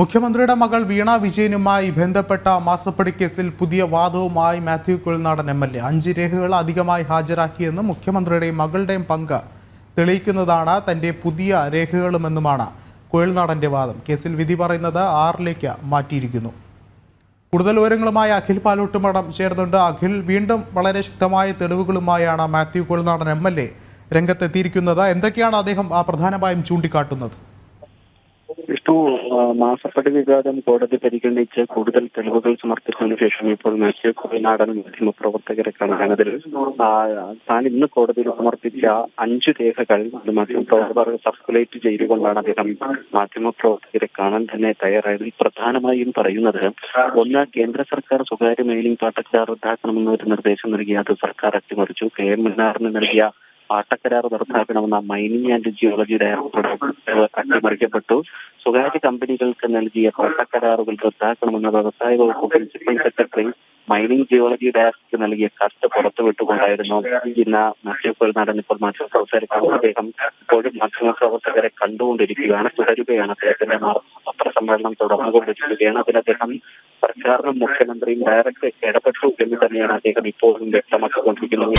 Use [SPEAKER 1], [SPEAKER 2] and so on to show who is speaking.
[SPEAKER 1] മുഖ്യമന്ത്രിയുടെ മകൾ വീണ വിജയനുമായി ബന്ധപ്പെട്ട മാസപ്പടി കേസിൽ പുതിയ വാദവുമായി മാത്യു കുഴൽനാടൻ MLA 5 രേഖകൾ അധികമായി ഹാജരാക്കിയെന്നും മുഖ്യമന്ത്രിയുടെയും മകളുടെയും പങ്ക് തെളിയിക്കുന്നതാണ് തന്റെ പുതിയ രേഖകളുമെന്നുമാണ് കുഴൽനാടന്റെ വാദം. കേസിൽ വിധി പറയുന്നത് 6ലേക്ക് മാറ്റിയിരിക്കുന്നു. കൂടുതൽ വിവരങ്ങളുമായി അഖിൽ പാലോട്ടുമടം ചേർന്നുണ്ട്. അഖിൽ, വീണ്ടും വളരെ ശക്തമായ തെളിവുകളുമായാണ് മാത്യു കുഴൽനാടൻ MLA രംഗത്തെത്തിയിരിക്കുന്നത്. എന്തൊക്കെയാണ് അദ്ദേഹം പ്രധാനമായും ചൂണ്ടിക്കാട്ടുന്നത്?
[SPEAKER 2] മാസപ്പടി വിവാദം കോടതി പരിഗണിച്ച് കൂടുതൽ തെളിവുകൾ സമർപ്പിച്ചതിനു ശേഷം ഇപ്പോൾ മാത്യു കുഴൽനാടൻ മാധ്യമപ്രവർത്തകരെ കാണാനതിൽ താൻ ഇന്ന് കോടതിയിൽ സമർപ്പിച്ച 5 രേഖകൾ മാധ്യമപ്രവർത്തകർ സർക്കുലേറ്റ് ചെയ്തുകൊണ്ടാണ് അദ്ദേഹം മാധ്യമപ്രവർത്തകരെ കാണാൻ തന്നെ തയ്യാറായത്. പ്രധാനമായും പറയുന്നത്, ഒന്ന്, കേന്ദ്ര സർക്കാർ സ്വകാര്യ മെയിലിംഗ് പാട്ടക്കരാർ റദ്ദാക്കണമെന്ന ഒരു നിർദ്ദേശം നൽകി അത് സർക്കാർ അട്ടിമറിച്ചു. KM നൽകിയ പാട്ടക്കരാർ റദ്ദാക്കണമെന്ന മൈനിങ് ആൻഡ് ജിയോളജി ഡയറക്ടർ അട്ടിമറിക്കപ്പെട്ടു. സ്വകാര്യ കമ്പനികൾക്ക് നൽകിയ പാട്ടക്കരാറുകൾ റദ്ദാക്കണമെന്ന വ്യവസായ വകുപ്പ് പ്രിൻസിപ്പൽ സെക്രട്ടറി മൈനിങ് ജിയോളജി ഡയറക്ടർക്ക് നൽകിയ കത്ത് പുറത്തുവിട്ടുകൊണ്ടായിരുന്നു ഇന്ന് മാത്യു കുഴൽനാടൻ ഇപ്പോൾ മാധ്യമപ്രവർത്തകരെ കാണുന്നത്. അദ്ദേഹം ഇപ്പോഴും മാധ്യമപ്രവർത്തകരെ കണ്ടുകൊണ്ടിരിക്കുകയാണ്, തുടരുകയാണ്. അദ്ദേഹത്തിന്റെ പത്രസമ്മേളനം തുടർന്നുകൊണ്ടിരിക്കുകയാണ്. അതിൽ അദ്ദേഹം സർക്കാരിനും മുഖ്യമന്ത്രിയും ഡയറക്റ്റ് ഇടപെട്ടു എന്ന് തന്നെയാണ് അദ്ദേഹം ഇപ്പോഴും വ്യക്തമാക്കിക്കൊണ്ടിരിക്കുന്നത്.